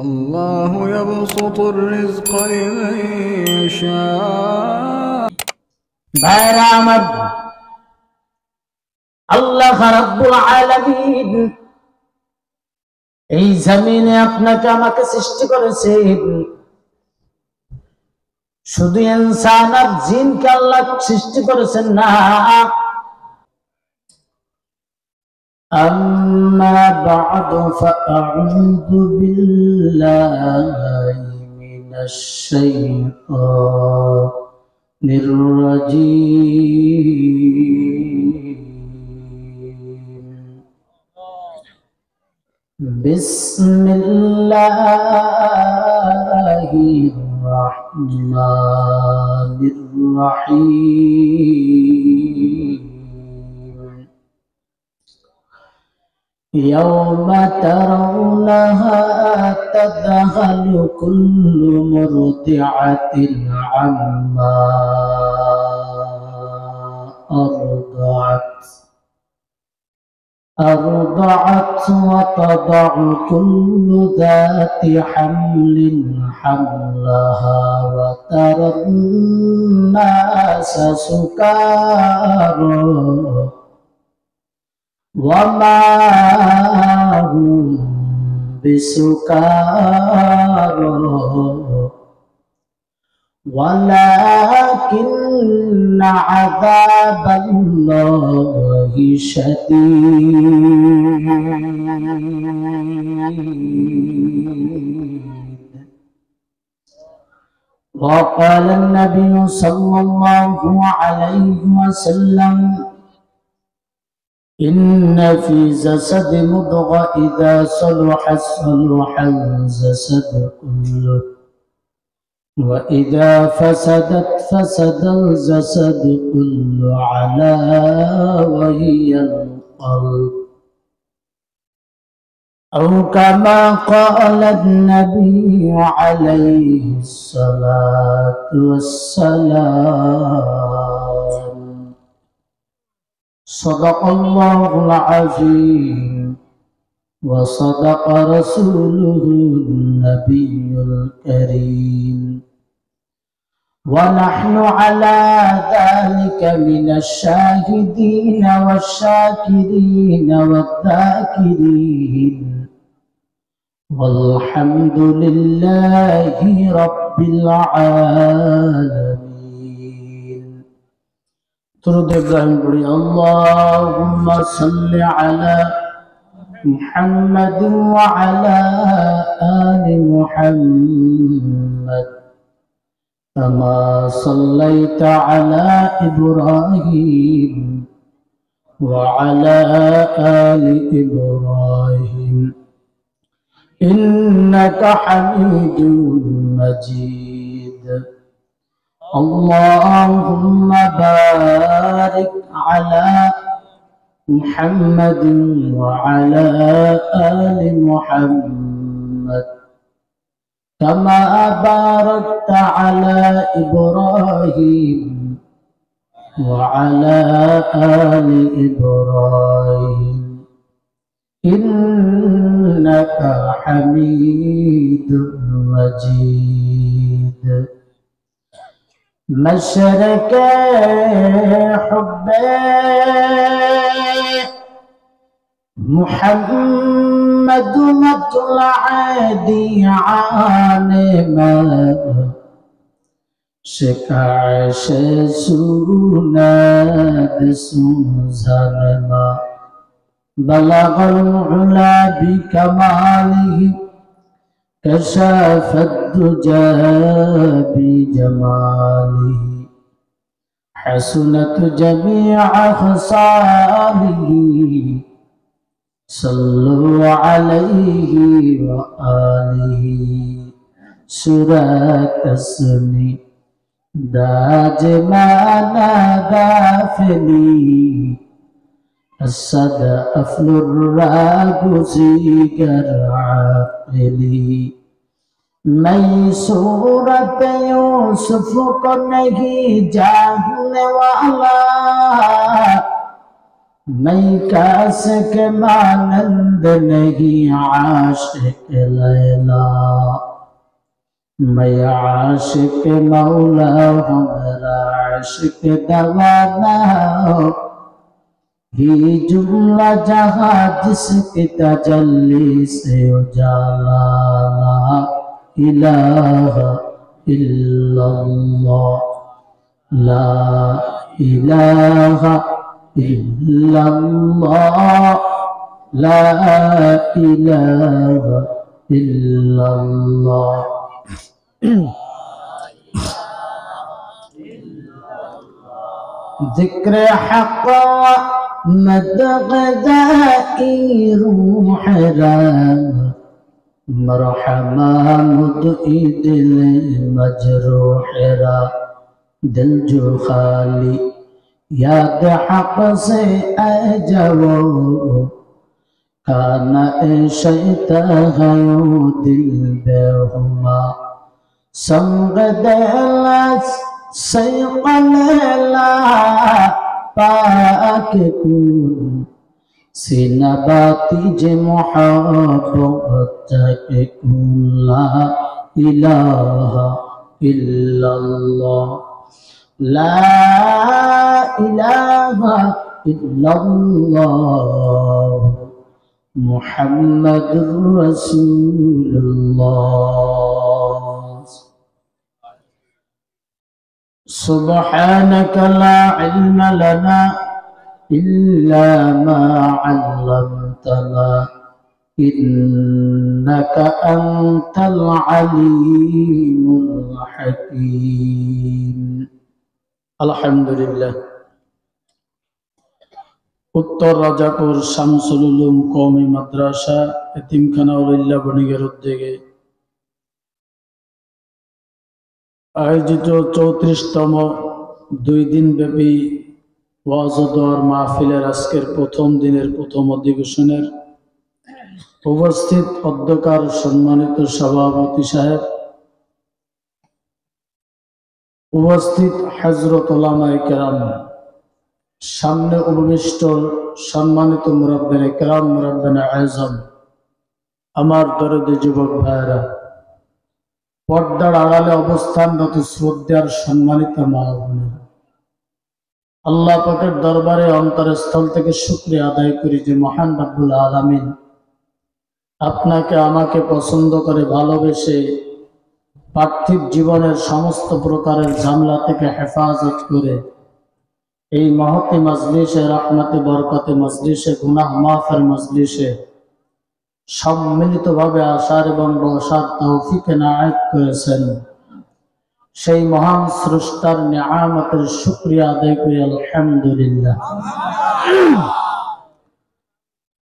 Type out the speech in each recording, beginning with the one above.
الله يبسط الرزق لمن يشاء ভাইরা আমার, আল্লাহ রাব্বুল আলামিন এই জমিনে আপনাকে আমাকে সৃষ্টি করেছেন। শুধু ইনসান আর জিনকে আল্লাহ সৃষ্টি করেছেন না। আম্মা বা'দু ফাআউযু বিল্লাহি মিনাশ শাইতানির রাজীম। বিসমিল্লাহির রহমানির রহিম। ইয়াওমা তারাউনাহা তাযহালু কুল্লু মুরদি'াতিন আম্মা أرضعت وتضع كل ذات حمل حملها وترى الناس سكارى وما هم بسكارى ولكن عذاب الله شديد. وقال النبي صلى الله عليه وسلم إن في الجسد مضغة إذا صلحت صلح الجسد كله وإذا فسدت فسد الجسد كله على وهي القلب أو كما قال النبي عليه الصلاة والسلام. صدق الله العظيم وصدق رسوله النبي الكريم ونحن على ذلك من الشاهدين والشاكرين والذاكرين والحمد لله رب العالمين. درود إبراهيم بڑی اللهم صل على محمد وعلى آل محمد كما صليت على إبراهيم وعلى آل إبراهيم إنك حميد مجيد. اللهم بارك على محمد وعلى آل محمد كما باركت على إبراهيم وعلى آل إبراهيم إنك حميد مجيد. مشرق حب محمد مطلع دیان میں شکاش سوند سوزن ما بلغ العلا بکماله كشف الدجى بجماله حسنت جميع خصاله صلوا عليه وآله سورة السني داج مانا دافني الصد أفل الراغسي عقلي मैं सूरत यूसुफ को नहीं जानने वाला मैं काश के मानंद नहीं आशिक लैला मैं आशिक मौला हूँ मेरा आशिक दवाना हो ही जुमला जहाँ जिसकी तजल्ली से उजाला ला इलाहा इल्लल्लाह ला इलाहा इल्लल्लाह ला इलाहा इल्लल्लाह जिक्र हक़ मदग़दाई रूह राम मरहमा मुदई दिल मजरूह रा दिल जो खाली याद हक़ से आ जाओ काना शैता गयो दिल बेहुमा संग दलास सैक़ला पाक कुन सिनबाती जे मोहब्बत के कुला इलाहा इल्लल्लाह ला इलाहा इल्लल्लाह मुहम्मदुर रसूलुल्लाह सुब्हानक ला इल्म लना इल्ला मा अल्लमतना इन्नका अंतल अलीमुल हकीम। अल्हम्दुलिल्लाह। उत्तर राजापुर शामसुल उलूम कौमी माद्रासा यतीमखाना उलिल्लाह बणिगेर उद्योगे आयोजित 34तम 2 दिन ব্যাপী ওয়াজ ও দোয়ার মাহফিলের আজকের প্রথম দিনের প্রথম অধিবেশনের উপস্থিত অধ্যকার সম্মানিত সভাপতি সাহেব, উপস্থিত হযরত উলামায়ে কেরাম, সামনে উপবিষ্ট সম্মানিত মুরাব্বিনে কেরাম, মুরাব্বিনে আযম, আমার দরদি যুবক ভাইরা, পর্দার আড়ালে অবস্থানরত শ্রদ্ধার সম্মানিত মা বোনেরা, আল্লাহ পাকের দরবারে অন্তরের স্থল থেকে শুকরিয়া আদায় করি যে মহান রব্বুল আলামিন আপনাকে আমাকে পছন্দ করে ভালোবেসে পার্থিব জীবনের সমস্ত প্রকারের ঝামেলা থেকে হেফাজত করে এই মহতি মজলিসে রহমতে বরকতে মজলিসে গুনাহ মাফের মজলিসে সম্মিলিতভাবে আসার এবং বসার তৌফিক এনায়েত করেছেন। সেই মহান স্রষ্টার নিয়ামতের শুকরিয়া আদায় করি আলহামদুলিল্লাহ।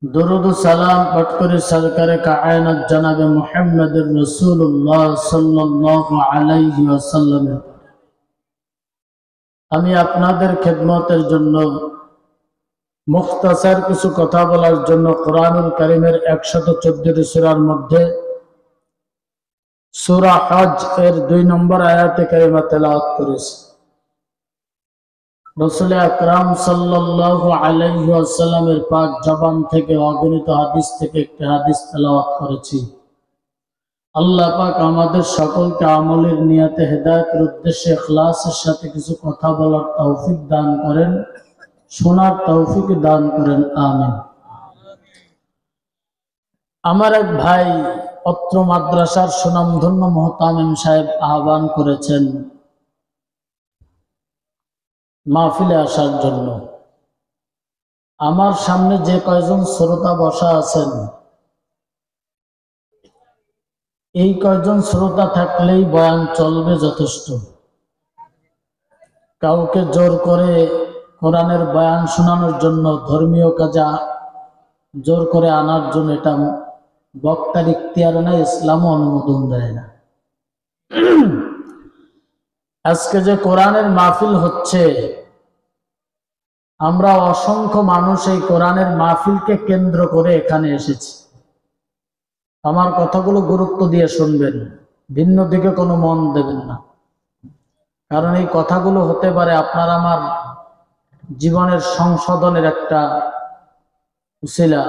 দরুদ ও সালাম পাঠ করে সরকারে কায়নাত জনাবে মুহাম্মদুর রাসূলুল্লাহ সাল্লাল্লাহু আলাইহি ওয়াসাল্লাম আমি আপনাদের খেদমতের জন্য মুখতাসার কিছু কথা বলার জন্য কোরআনুল কারীমের 114টি সূরার মধ্যে সূরা হজ এর 2 নম্বর আয়াতে কারিমা তেলাওয়াত করেছি। রাসূল আকরাম সাল্লাল্লাহু আলাইহি ওয়াসাল্লামের পাক জবান থেকে অগণিত হাদিস থেকে একটি হাদিস তেলাওয়াত করেছি। আল্লাহ পাক আমাদের সকলকে আমলের নিয়তে হেদায়েতের উদ্দেশ্যে ইখলাসের সাথে কিছু কথা বলার তৌফিক দান করেন, শোনার তৌফিক দান করেন, আমিন। আমার এক ভাই অত্র মাদ্রাসার সুনামধন্য মুহতামিম সাহেব আহ্বান করেছেন মাহফিলে আসার জন্য। আমার সামনে যে কয়জন শ্রোতা বসা আছেন, এই কয়জন শ্রোতা থাকলেই বয়ান চলবে যথেষ্ট। কাউকে জোর করে কোরআনের বয়ান শোনানোর জন্য, ধর্মীয় কাজে জোর করে আনার জন্য এটা বক্তার ইখতিয়ার না, ইসলামও অনুমোদন দেয় না। আজকে যে কোরআনের মাহফিল হচ্ছে, আমরা অসংখ্য মানুষ এই কোরআনের মাহফিলকে কেন্দ্র করে এখানে এসেছি। আমার কথাগুলো গুরুত্ব দিয়ে শুনবেন, ভিন্ন দিকে কোনো মন দেবেন না, কারণ এই কথাগুলো হতে পারে আপনার আমার জীবনের সংশোধনের একটা উসিলা।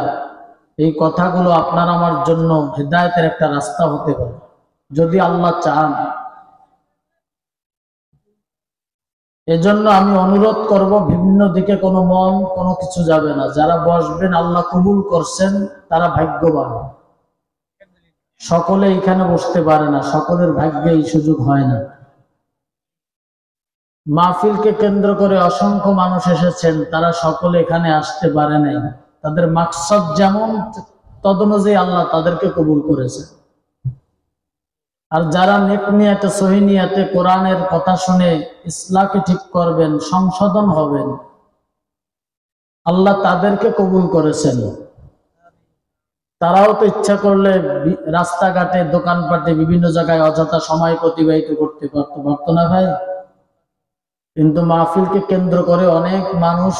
এই কথাগুলো আপনার আমার জন্য হেদায়েতের একটা রাস্তা হতে পারে। যদি আল্লাহ চান। এজন্য আমি অনুরোধ করব, বিভিন্ন দিকে কোনো মন কোনো কিছু যাবে না। যারা বসবেন আল্লাহ কবুল করছেন তারা ভাগ্যবান। সকলে এখানে বসতে পারে না, সকলের ভাগ্যে এই সুযোগ হয় না। মাহফিলকে কেন্দ্র করে অসংখ্য মানুষ এসেছেন, তারা সকলে এখানে আসতে পারে নাই। তাদের মাকসাদ যেমন, তদনুযায়ী আল্লাহ তাদেরকে কবুল করেছে। আর যারা নেক নিয়াতে সহি নিয়াতে কোরআনের কথা শুনে ইসলামকে ঠিক করবেন, সংশোধন হবেন, আল্লাহ তাদেরকে কবুল করেছেন। তারাও তো ইচ্ছা করলে রাস্তাঘাটে দোকানপাটে বিভিন্ন জায়গায় অযথা সময় অতিবাহিত করতে পারতো না ভাই? কিন্তু মাহফিলকে কেন্দ্র করে অনেক মানুষ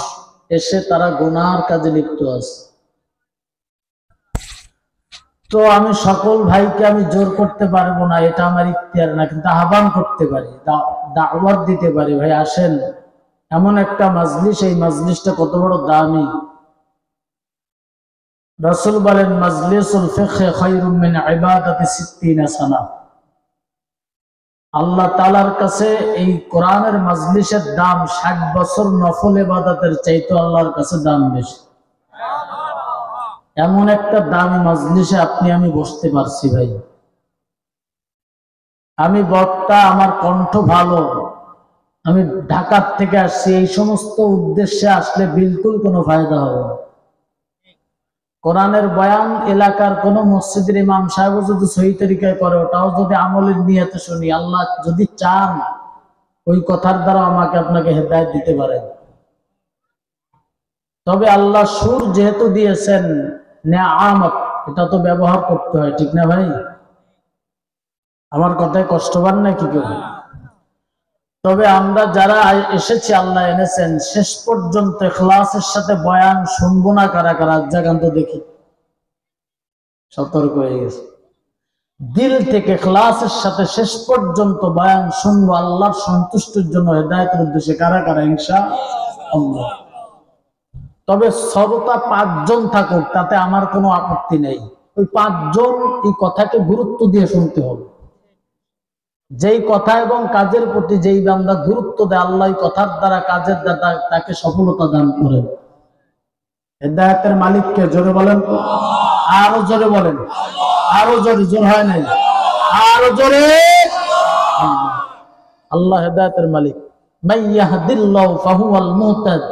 এসে তারা গুনার কাজে লিপ্ত আছে। তো আমি সকল ভাইকে আমি জোর করতে পারবো না, এটা আমার ইখতিয়ার না, কিন্তু আহ্বান করতে পারি, দাওয়াত দিতে পারি। ভাই আসেন, এমন একটা মাজলিস, এই মাজলিসটা কত বড় দামি। রাসূল বলেন, মাজলিসুল ফিকহ খায়রুম মিন ইবাদাতি 60 সানা। আল্লাহ তাআলার কাছে এই কোরআনের মাজলিসের দাম 60 বছর নফল ইবাদতের চাইতে আল্লাহর কাছে দাম বেশি। এমন একটা দামি মাজলিসে আপনি আমি বসতে পারছি ভাই। আমি বক্তা, আমার কণ্ঠ ভালো, আমি ঢাকা থেকে আসছি, এই সমস্ত উদ্দেশ্যে আসলে বিলকুল কোনো ফায়দা হবে না। কোরআনের বয়ান এলাকার কোন মসজিদের ইমাম সাহেব যদি সহি তরিকায় করে, ওটাও যদি আমলের নিয়তে শুনি, আল্লাহ যদি চান ওই কথার দ্বারা আমাকে আপনাকে হেদায়েত দিতে পারেন। তবে আল্লাহ সুর যেহেতু দিয়েছেন নেয়ামত, এটা তো ব্যবহার করতে হয়, ঠিক না ভাই? আমার কথায় কষ্ট পান না কি কেউ? তবে আমরা যারা এসেছি, আল্লাহ এনেছেন, শেষ পর্যন্ত ইখলাসের সাথে বয়ান শুনবো না কারা কারা? জাগান তো দেখি। সতর্ক হয়ে গেছে, দিল থেকে ইখলাসের সাথে শেষ পর্যন্ত বয়ান শুনবো আল্লাহর সন্তুষ্টির জন্য, হেদায়েতের উদ্দেশ্যে। কারা কারা? ইনশাআল্লাহ। তবে শ্রোতা 5 জন থাকুক, তাতে আমার কোনো আপত্তি নেই। ওই 5 জন এই কথাকে গুরুত্ব দিয়ে শুনতে হবে। যেই কথা এবং কাজের প্রতি যেই বান্দা গুরুত্ব দেয়, আল্লাহ কথার দ্বারা কাজের দ্বারা তাকে সফলতা দান করেন। হেদায়েতের মালিককে জোরে বলেন, আরো জোরে বলেন, আরো জোরে, জোর হয় নাই, আরো জোরে। আল্লাহ হেদায়েতের মালিক। মাইয়াহদিল্লাহু ফাহুয়াল মুহতাদ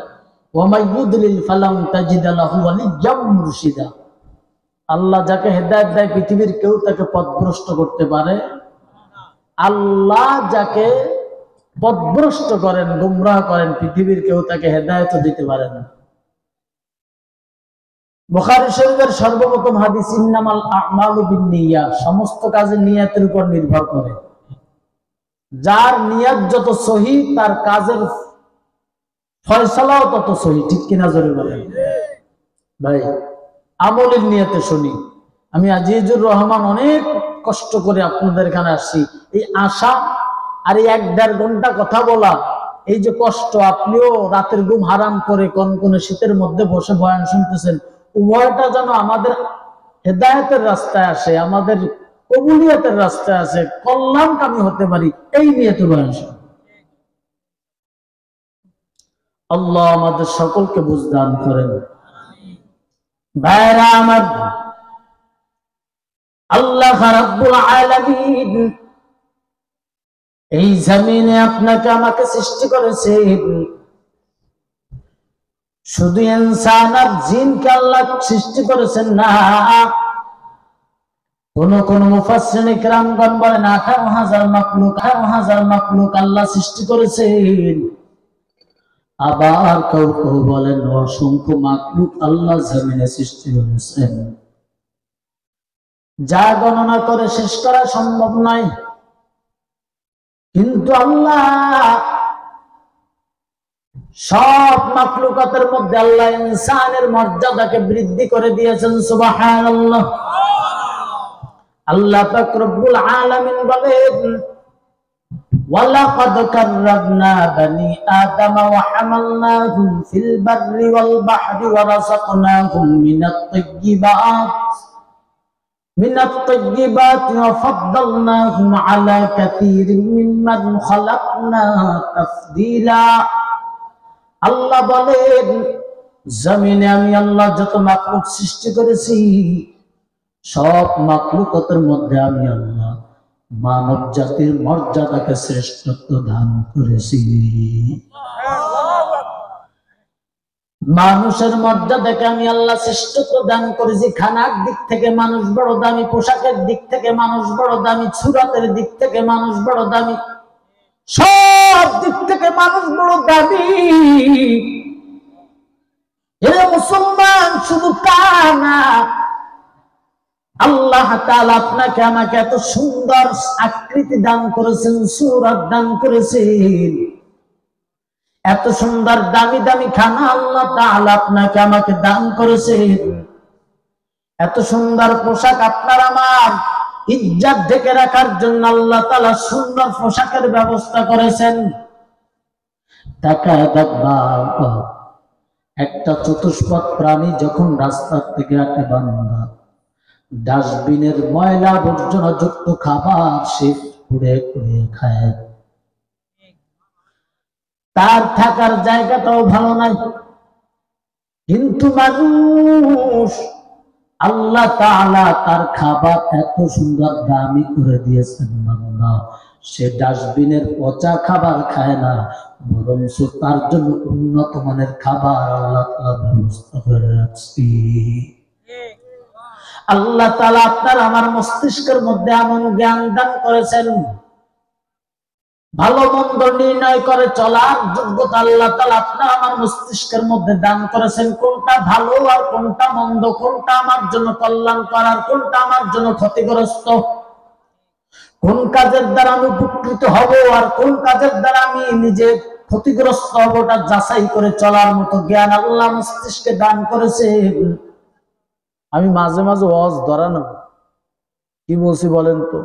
ওয়া মাইয়ুদলিল ফালাম তাজিদ লাহু ওয়ালিয়্যাম মুরশিদা। আল্লাহ যাকে হেদায়েত দেয়, পৃথিবীর কেউ তাকে পথভ্রষ্ট করতে পারে। আল্লাহ যাকে পথভ্রষ্ট করেন, গুমরাহ করেন, পৃথিবীর কেউ তাকে হেদায়েত দিতে পারে না। বুখারী শরীফের সর্বপ্রথম হাদিস, ইন্নামাল আ'মালু বিন্নিয়াত, সমস্ত কাজের নিয়তের উপর নির্ভর করে। যার নিয়ত যত সহি, তার কাজের ফয়সালাও তত সহি, ঠিক কিনা জোরে বলেন ভাই? আমলের নিয়তে শুনি। আমি আজিজুর রহমান অনেক কষ্ট করে আপনাদের এখানে আসছি। এই আশা আর এই 1-1.5 ঘন্টা কথা বলা, এই যে কষ্ট, আপনিও রাতের ঘুম হারাম করে কনকনে শীতের মধ্যে বসে বয়ান শুনতেছেন, উভয়টা যেন আমাদের হেদায়েতের রাস্তায় আসে, আমাদের কবুলিয়তের রাস্তায় আসে, কল্যাণকামী হতে পারি, এই নিয়তে বয়ান শুনুন। আল্লাহ আমাদের সকলকে বুঝদান করেন। ভাইরা আমার, আল্লাহ রাব্বুল আলামিন এই জমিনে আপনাকে আমাকে সৃষ্টি করেছেন। শুধু ইনসান আর জিনকে আল্লাহ সৃষ্টি করেছেন না, কোন মুফাসসিরিন ইকরামগণ বলেন 18,000 মাখলুক আল্লাহ সৃষ্টি করেছেন। আবার কেউ কেউ বলেন অসংখ্য মাখলুক আল্লাহ জমিনে সৃষ্টি করেছেন, যা গণনা করে শেষ করা সম্ভব নয়। কিন্তু আল্লাহ সব মাখলুকাতের মধ্যে আল্লাহ ইনসানের মর্যাদাকে বৃদ্ধি করে দিয়েছেন। সুবহানাল্লাহ। আল্লাহ পাক রব্বুল আলামিন বলেন, ওয়ালাকাদ কাররামনা বানি আদম ওয়া হামালনাহুম ফিল বাররি ওয়াল বাহরি ওয়া রাযাকনাহুম মিনাত তাইয়্যিবাত মিনাত তাইয়্যিবাতি ওয়া ফাদ্দালনাহুম আলা কাসীরিম মিম্মান খালাকনা তাফদীলা। আল্লাহ বলেন, জমিনে আমি আল্লাহ যত মাখলুক সৃষ্টি করেছি, সব মাখলুকাতের মধ্যে আমি আল্লাহ মানব জাতির মর্যাদাকে শ্রেষ্ঠত্ব দান করেছি। মানুষের মর্যাদাকে আমি আল্লাহ শ্রেষ্ঠত্ব দান করেছি। খানার দিক থেকে মানুষ বড় দামি, পোশাকের দিক থেকে মানুষ বড় দামি, সুরাতের দিক থেকে মানুষ বড় দামি, সব দিক থেকে মানুষ বড় দামি। এ মুসলমান, শুধু তা না, আল্লাহ তাআলা আপনাকে আমাকে এত সুন্দর আকৃতি দান করেছেন, সূরত দান করেছেন, এত সুন্দর দামি দামি খানা আল্লাহ তাআলা আপনাকে আমাকে দান করেছেন, এত সুন্দর পোশাক আপনার আমার ইজ্জত ঢেকে রাখার জন্য আল্লাহ তাআলা সুন্দর পোশাকের ব্যবস্থা করেছেন। তাকায় দেখবা, একটা চতুষ্পদ প্রাণী যখন রাস্তার থেকে হাঁটে, বান্দা ডাস্টবিনের ময়লা আবর্জনা যুক্ত খাবার সে কুড়ে কুড়ে খায়, তার থাকার জায়গাটাও ভালো নাই। কিন্তু মানুষ, আল্লাহ তাআলা তার খাবার এত সুন্দর দামি করে দিয়েছেন, বান্দা সে ডাস্টবিনের পচা খাবার খায় না, বরং তার জন্য উন্নত মানের খাবার আল্লাহ তাআলা ব্যবস্থা করে রাখছি। আল্লাহ তাআলা আপনার আমার মস্তিষ্কের মধ্যে এমন জ্ঞান দান করেছেন, ভালো মন্দ নির্ণয় করে চলার যোগ্যতা আল্লাহ তাআলা আপনার আমার মস্তিষ্কের মধ্যে দান করেছেন। কোনটা ভালো আর কোনটা মন্দ, কোনটা আমার জন্য কল্যাণকর আর কোনটা আমার জন্য ক্ষতিগ্রস্ত, কোন কাজের দ্বারা আমি উপকৃত হব আর কোন কাজের দ্বারা আমি নিজে ক্ষতিগ্রস্ত হব, ওটা যাচাই করে চলার মতো জ্ঞান আল্লাহ মস্তিষ্কে দান করেছেন। আমি মাঝে মাঝে ওয়াজ ধরানো কি বলছি বলেন তো,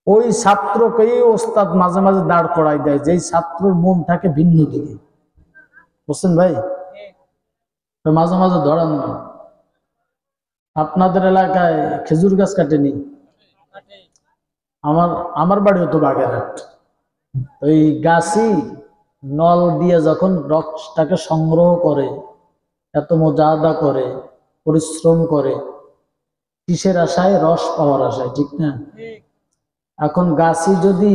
ওই ছাত্রকেই ওস্তাদ মাঝে মাঝে দাঁড় করাই দেয় যেই ছাত্রর মন থাকে ভিন্ন দিকে, বুঝছেন ভাই? মাঝে মাঝে ধরানো। আপনাদের এলাকায় খেজুর গাছ কাটেনি? আমার বাড়িও তো বাগেরহাট। ওই গাছই নল দিয়ে যখন রসটাকে সংগ্রহ করে, এত মোজাদা করে, পরিশ্রম করে, কিসের আশায়? রস পাওয়ার আশায়, ঠিক না? এখন গাছই যদি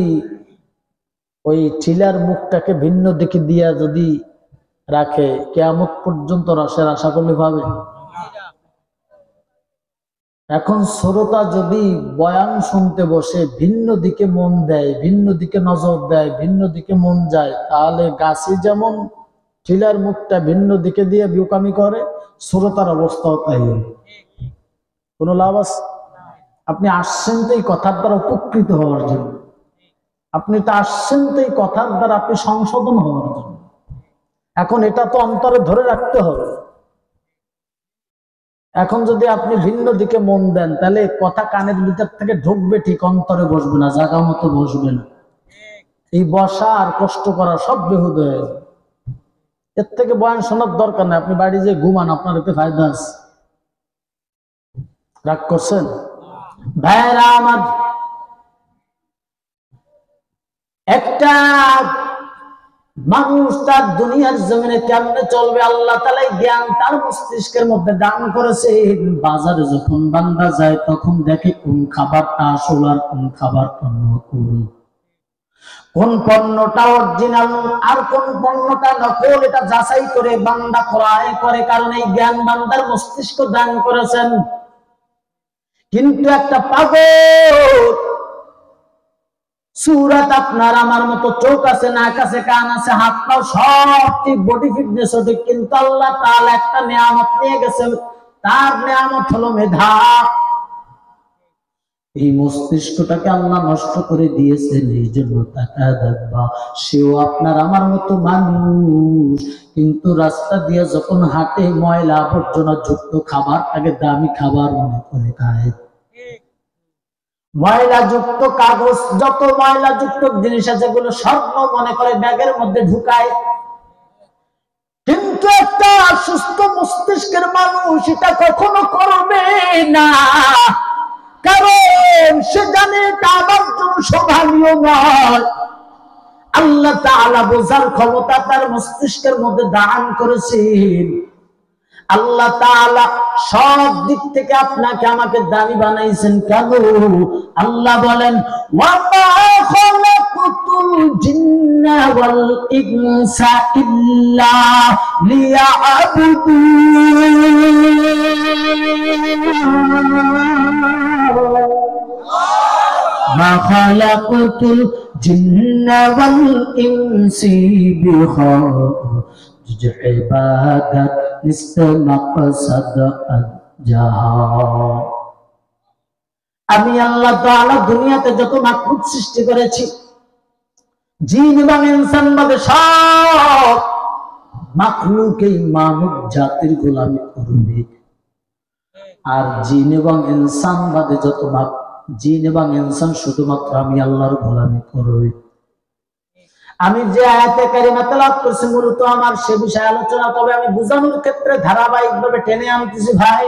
ওই ঠিলার মুখটাকে ভিন্ন দিকে দিয়া যদি রাখে, কিয়ামত পর্যন্ত রসের আশা করলে পাবে? এখন শ্রোতা যদি বয়ান শুনতে বসে ভিন্ন দিকে মন দেয়, ভিন্ন দিকে নজর দেয়, ভিন্ন দিকে মন যায়, তাহলে গাছই যেমন ঠিলার মুখটা ভিন্ন দিকে দিয়ে বিউকামি করে, শ্রোতার অবস্থাও তাই। কোনো লাভ আছে? আপনি আসছেন তো এই কথার দ্বারা উপকৃত হওয়ার জন্য, আপনি তো আসছেন তো এই কথার দ্বারা আপনি সংশোধন হওয়ার জন্য। এখন এটা তো অন্তরে ধরে রাখতে হবে। এখন যদি আপনি ভিন্ন দিকে মন দেন, তাহলে কথা কানের ভিতর থেকে ঢুকবে ঠিক, অন্তরে বসবে না, জায়গা মতো বসবে না। এই বসা আর কষ্ট করা সব বেহুদ হয়ে যাবে। এর থেকে বয়ান শোনার দরকার নেই, আপনি বাড়ি যে ঘুমান, আপনার এতে ফায়দা আছে। রাগ করছেন ভাইরা আমার? একটা মানুষ তার দুনিয়ার জমিনে কেমনে চলবে আল্লাহ তাআলা জ্ঞান তার মস্তিষ্কের মধ্যে দান করেছে। বাজারে যখন বান্দা যায় তখন দেখে কোন খাবারটা আসল আর কোন খাবারটা নকল, কোন পণ্যটা অরিজিনাল আর কোন পণ্যটা নকল, এটা যাচাই করে বান্দা ক্রয় করে, কারণ এই জ্ঞান বান্দার মস্তিষ্ক দান করেছেন। কিন্তু একটা পাগল সুরাত আপনার আমার মতো চোখ আছে, নাক আছে, কান আছে, হাত পাও সব ঠিক, বডি ফিটনেস ঠিক, কিন্তু আল্লাহ তাআলা একটা নিয়ামত নিয়ে গেছেন, তার নিয়ামত হলো মেধা। এই মস্তিষ্কটাকে আল্লাহ নষ্ট করে দিয়েছেন। এই জন্য তাকায় দেখবা, সেও আপনার আমার মতো মানুষ, কিন্তু রাস্তা দিয়ে যখন হাঁটে ময়লা আবর্জনা যুক্ত খাবারটাকে দামি খাবার মনে করে খায়। ময়লা যুক্ত কাগজ, যত ময়লা যুক্ত জিনিস আছে, যেগুলো স্বর্ণ মনে করে ব্যাগের মধ্যে ঢুকায়। কিন্তু কিন্তু একটা সুস্থ মস্তিষ্কের মানুষ এটা কখনো করবে না, কারণ সে জানে এটা আমার জন্য শোভনীয় নয়। আল্লাহ তাআলা বোঝার ক্ষমতা তার মস্তিষ্কের মধ্যে দান করেছেন। আল্লাহ তাআলা সব দিক থেকে আপনাকে আমাকে দামি বানাইছেন। কেন? আল্লাহ বলেন, ওয়া মা খালাকুতুল জিন্না ওয়াল ইনসা ইল্লা লিয়াবুদুন। মা খালাকুতুল জিন্না ওয়াল ইনসি ইবাদত আমি আল্লাহ তাআলা দুনিয়াতে যত মাখলুক সৃষ্টি করেছি, জিন এবং ইনসান বাদে সব মাখলুক এই মানব জাতির গোলামি করবে। আর জিন এবং ইনসান বাদে যত জিন এবং ইনসান শুধুমাত্র আমি আল্লাহর গোলামি করবে। আমি যে আয়াতে কারিমা তেলাওয়াত করছি মূলত আমার সে বিষয়ে আলোচনা, তবে আমি বোঝানোর ক্ষেত্রে ধারাবাহিকভাবে টেনে আনতেছি। ভাই,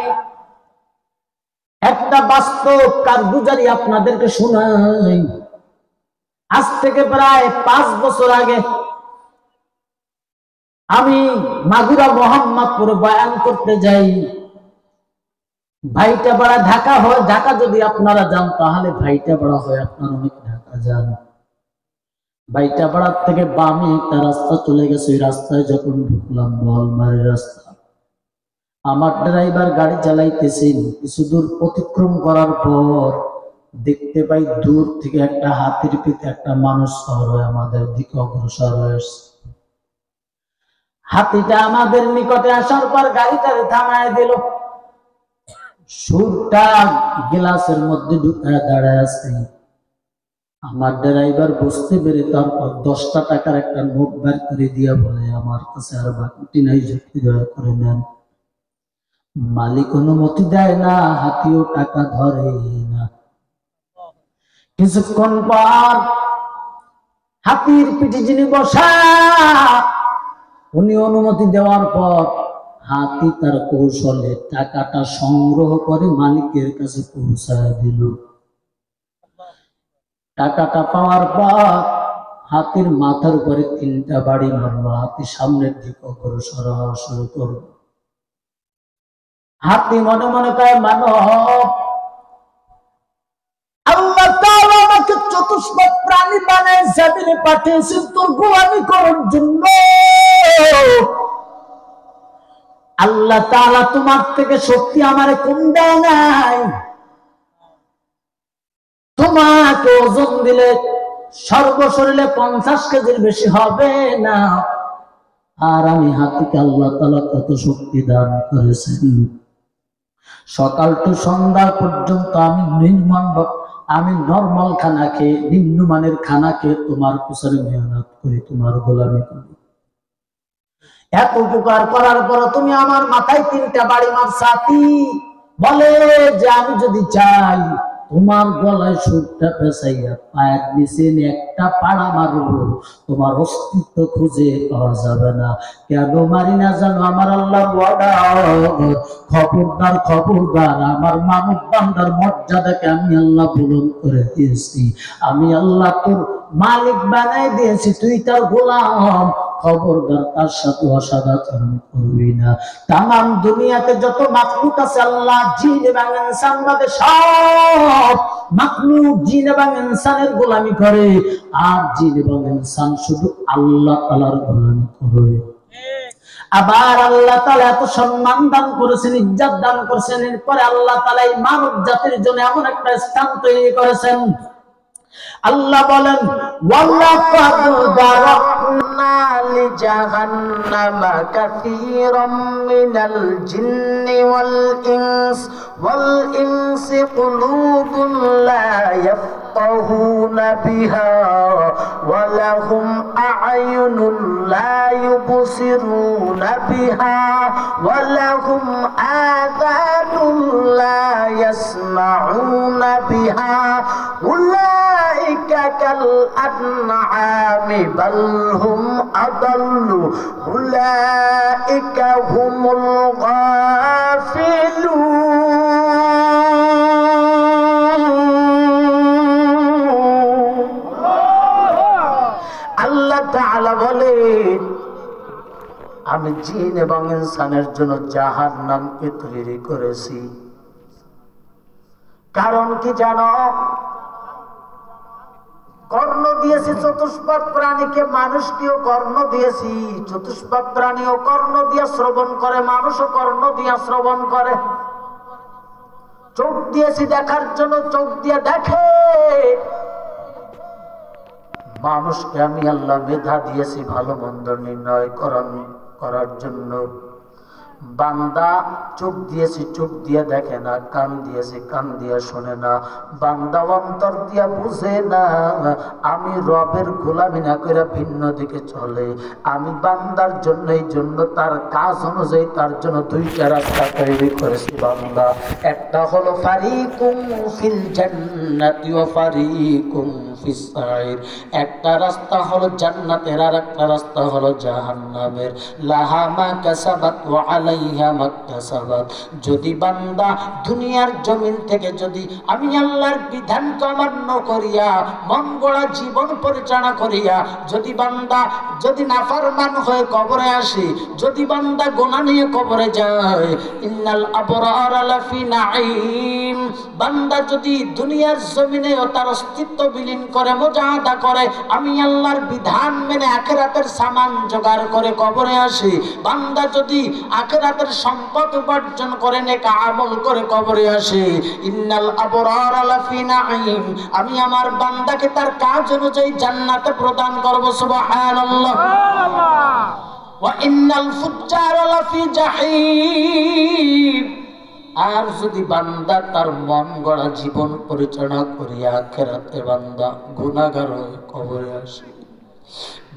একটা বাস্তব কারগুজারি আপনাদেরকে শোনাই। আজ থেকে প্রায় 5 বছর আগে আমি মাগুরা মোহাম্মদপুরে বয়ান করতে যাই। ভাইটাপাড়া ঢাকা হয়, ঢাকা যদি আপনারা যান তাহলে ভাইটাপাড়া হয়, আপনারা অনেক ঢাকা যান। ভাইটাপাড়ার থেকে বামে একটা রাস্তা চলে গেছে, ওই রাস্তায় যখন ঢুকলাম, বলমারি রাস্তা, আমার ড্রাইভার গাড়ি চালাইতেছেন। কিছু দূর অতিক্রম করার পর দেখতে পাই দূর থেকে একটা হাতির পিঠে একটা মানুষ শহর হয়ে আমাদের দিকে অগ্রসর হয়েছে। হাতিটা আমাদের নিকটে আসার পর গাড়িটারে থামায় দিল। সুরটা গ্লাসের মধ্যে ঢুকায় দাঁড়ায় আছে। আমার ড্রাইভার বুঝতে পেরে তারপর 10টা টাকার একটা নোট বের করে দিয়া বলে, আমার কাছে আর বাকিটি নাই, যুক্তি দয়া করে নেন। মালিক অনুমতি দেয় না, হাতিও টাকা ধরে না। কিছুক্ষণ পর হাতির পিঠে যিনি বসা, উনি অনুমতি দেওয়ার পর হাতি তার কৌশলে টাকাটা সংগ্রহ করে মালিকের কাছে পৌঁছায় দিল। টাকাটা পাওয়ার পর হাতির মাথার উপরে 3টা বাড়ি মারলো। হাতি সামনের দিকে অগ্রসর হওয়া শুরু করলো। হাতি মনে মনে কয়, মানব, আল্লাহ তাআলা আমাকে চতুষ্পদ প্রাণী বানায় জমিনে পাঠিয়েছেন তোর গোলামি করার জন্য। আল্লাহ তাআলা তোমার থেকে শক্তি আমারে কম দেয় নাই। তোমাকে ওজন দিলে সর্বশরীরে 50 কেজির বেশি হবে না। আর আমি হাতিকে আল্লাহ তাআলা কত শক্তি দান করেছেন। সকাল টু সন্ধ্যা পর্যন্ত আমি নরমাল খানা খেয়ে, নিম্নমানের খানা খেয়ে তোমার পিছনে মেহনত করি, তোমার গোলামি করি। এত উপকার করার পর তুমি আমার মাথায় 3টা বাড়ি মারছাতি। বলে যে আমি যদি চাই তোমার গলায় সুরটা পেঁচাইয়া পায়ের নিচে একটা পাড়া মারবো, তোমার অস্তিত্ব খুঁজে পাওয়া যাবে না। কেন মারি না জানো? আমার আল্লাহর ওয়াদা, খবরদার খবরদার, আমার মানব বান্দার মর্যাদাকে আমি আল্লাহ পূরণ করে দিয়েছি। আমি আল্লাহ তোর মালিক বানাই দিয়েছি, তুই তার গোলাম। খবরদার তার সাথে অসদাচরণ করবি না। তামাম দুনিয়াতে যত মাখলুক আছে, আল্লাহ জিন এবং ইনসান বাদে সব মাখলুক জিন এবং ইনসানের গোলামি করে। আর জিন এবং ইনসান শুধু আল্লাহ তাআলার গোলামি করে। আবার আল্লাহ তাআলা এত সম্মান দান করেছেন, ইজ্জত দান করেছেন। এরপরে আল্লাহ তাআলা এই মানব জাতির জন্য এমন একটা স্থান তৈরি করেছেন। আল্লাহ বলেন, ওয়ালাকাদ দারাকনা লিজাহান্নামা কাসীরাম মিনাল জিন্নি ওয়াল ইনসি কুলুবুন লা ইয়াফকাহুনা বিহা ওয়া লাহুম আ'য়ুনুন লা ইউবসিরুনা বিহা ওয়া লাহুম আযানুন লা ইয়াসমাউনা বিহা। উলাইকা কাল আনআমি বাল হুম আদাল্লু উলাইকা হুমুল গাফিলুন। আল্লাহ তাআলা বলেন, আমি জিন এবং ইনসানের জন্য জাহান্নামকে তৈরি করেছি। কারণ কি জানো? কর্ণ দিয়েছি চতুষ্পাদ প্রাণীকে, মানুষকেও কর্ণ দিয়েছি। চতুষ্পাদ প্রাণীও কর্ণ দিয়ে শ্রবণ করে, মানুষও কর্ণ দিয়ে শ্রবণ করে। চোখ দিয়েছি দেখার জন্য, চোখ দিয়ে দেখে। মানুষকে আমি আল্লাহ মেধা দিয়েছি ভালো মন্দ নির্ণয় করার জন্য। বান্দা চোখ দিয়েছি, চোখ দিয়ে দেখে না। কান দিয়েছি, কান দিয়ে শোনে না। বান্দা অন্তর দিয়া বুঝে না। আমি রবের গোলামি না করে ভিন্ন দিকে চলে। আমি বান্দার জন্য, এই জন্য তার কাজ অনুযায়ী তার জন্য দুইটা রাস্তা তৈরি করেছি বান্দা। একটা হলো ফারিকুম ফিল জান্নাতি ওয়া ফারিকুম ফিস সাইর। একটা রাস্তা হলো জান্নাতের, আর একটা রাস্তা হলো জাহান্নামের। লাহা মা কাসাবাত ওয়া আলাইহা মা কাসাবাত। যদি বান্দা দুনিয়ার জমিন থেকে যদি আমি আল্লাহর বিধানকে অমান্য করিয়া মন গড়া জীবন পরিচালনা করিয়া যদি বান্দা যদি নাফরমান হয়ে কবরে আসে, যদি বান্দা গুনাহ নিয়ে কবরে যায়, ইন্নাল আবরারা লাফি নাঈম। বান্দা যদি দুনিয়ার জমিনে তার অস্তিত্ব বিলীন করে, মুজাহাদা করে, আমি আল্লাহর বিধান মেনে আখিরাতের সামান জোগাড় করে কবরে আসে, বান্দা যদি আখিরাতের সম্পদ উপার্জন করে নেক আমল করে কবরে আসে, ইন্নাল আবরারা লাফি নাঈম। আমি আমার বান্দাকে তার কাজ অনুযায়ী জান্নাতে প্রদান করব। সুবহানাল্লাহ। ওয়া ইন্নাল ফুজ্জারা লাফি জাহিম। আর যদি বান্দা তার মন গড়া জীবন পরিচালনা করিয়া আখিরাতে বান্দা গুনাহগার হয়ে কবরে আসে,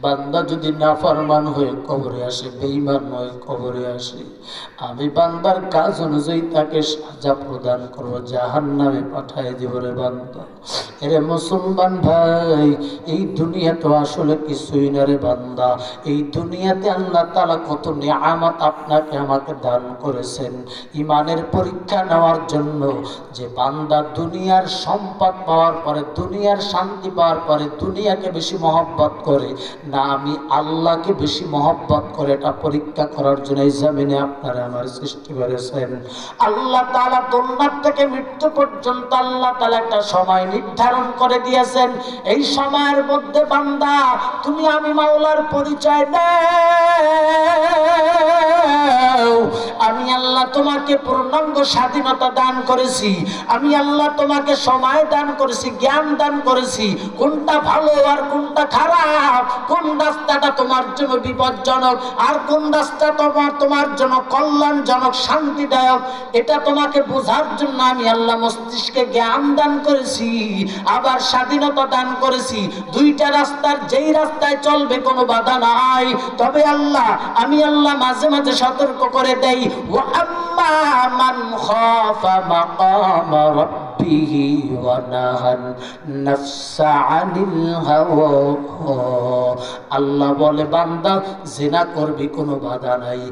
বান্দা যদি নাফরমান হয়ে কবরে আসে, বেঈমান হয়ে কবরে আসে, আমি বান্দার কাজ অনুযায়ী তাকে সাজা প্রদান করব, জাহান্নামে পাঠিয়ে দেব। রে বান্দা, এরে মুসলমান ভাই, এই দুনিয়া তো আসলে কিছুই না রে বান্দা। এই দুনিয়াতে আল্লাহ তাআলা কত নিয়ামত আপনাকে আমাকে দান করেছেন ঈমানের পরীক্ষা নেওয়ার জন্য। যে বান্দা দুনিয়ার সম্পদ পাওয়ার পরে, দুনিয়ার শান্তি পাওয়ার পরে দুনিয়াকে বেশি মহব্বত করে না আমি আল্লাহকে বেশি মহব্বত করে, এটা পরীক্ষা করার জন্য এই জমিনে আপনারা আমার সৃষ্টি করেছেন। আল্লাহ তাআলা দুনিয়া থেকে মৃত্যু পর্যন্ত আল্লাহ তাআলা একটা সময় নির্ধারণ করে দিয়েছেন। এই সময়ের মধ্যে বান্দা তুমি আমি মাওলার পরিচয় দাও। আমি আল্লাহ তোমাকে পূর্ণাঙ্গ স্বাধীনতা দান করেছি। আমি আল্লাহ তোমাকে সময় দান করেছি, জ্ঞান দান করেছি, কোনটা ভালো আর কোনটা খারাপ, কোন রাস্তাটা তোমার জন্য বিপজ্জনক আর কোন রাস্তা তোমার জন্য কল্যাণজনক শান্তিদায়ক, এটা তোমাকে বোঝার জন্য আমি আল্লাহ মস্তিষ্কে জ্ঞান দান করেছি, আবার স্বাধীনতা দান করেছি। দুইটা রাস্তার যেই রাস্তায় চলবে কোনো বাধা নাই। তবে আমি আল্লাহ মাঝে মাঝে সতর্ক করে দেই, ওয়া আম্মা মান খাফা মাকাম রাব্বিহি ওয়া নাহান নাফসা আনিল হাওয়া। আল্লাহ বলে বান্দা জিনা করবি কোনো বাধা নাই,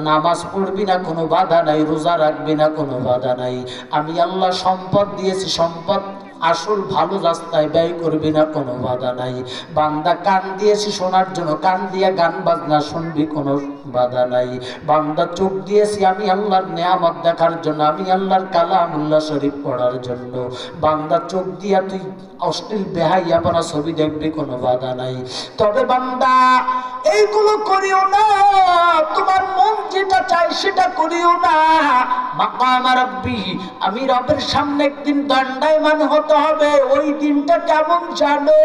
নামাজ পড়বি না কোনো বাধা নাই, রোজা রাখবি না কোনো বাধা নাই। আমি আল্লাহ সম্পদ দিয়েছি, সম্পদ আসল ভালো রাস্তায় ব্যয় করবি না কোনো বাধা নাই। বান্দা কান দিয়েছি শোনার জন্য, কান দিয়ে গান বাজনা শুনবি কোনো বাধা নাই। বান্দা চোখ দিয়েছি আমি আল্লাহর নেয়ামত দেখার জন্য, আমি আল্লাহর কালামুল্লাহ শরীফ পড়ার জন্য। বান্দা চোখ দিয়া তুই অশ্লীল বেহাইয়াপনা ছবি দেখবি কোনো বাধা নাই। তবে বান্দা এইগুলো করিও না, তোমার মন যেটা চাই সেটা করিও না। মাকাম রাব্বি, আমি রবের সামনে একদিন দণ্ডায়মান হতে হবে। ওই দিনটা কেমন জানো?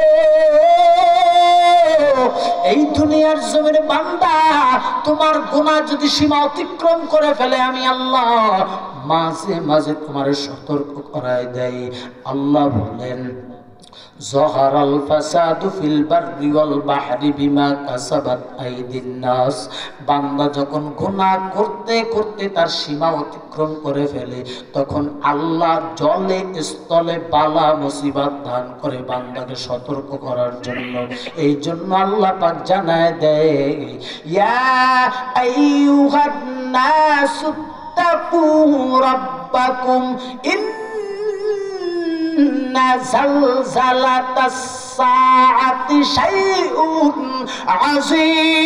এই দুনিয়ার জমিনে বান্দা তোমার গুনাহ যদি সীমা অতিক্রম করে ফেলে, আমি আল্লাহ মাঝে মাঝে তোমার সতর্ক করায় দেই। আল্লাহ বলেন যহারাল ফাসাদু ফিল বাররি ওয়াল বাহরি বিমা কাসাবাত আইদিন নাস। বান্দা যখন গুনাহ করতে করতে তার সীমা অতিক্রম করে ফেলে, তখন আল্লাহ জলে স্থলে বালা মুসিবত দান করে বান্দাকে সতর্ক করার জন্য। এই জন্য আল্লাহ পাক জানায় দেয়, ইয়া আইয়ুহান নাসু তাকু রাব্বাকুম ইন্না জালজালাতাস সাআতি শাইউন আযীম।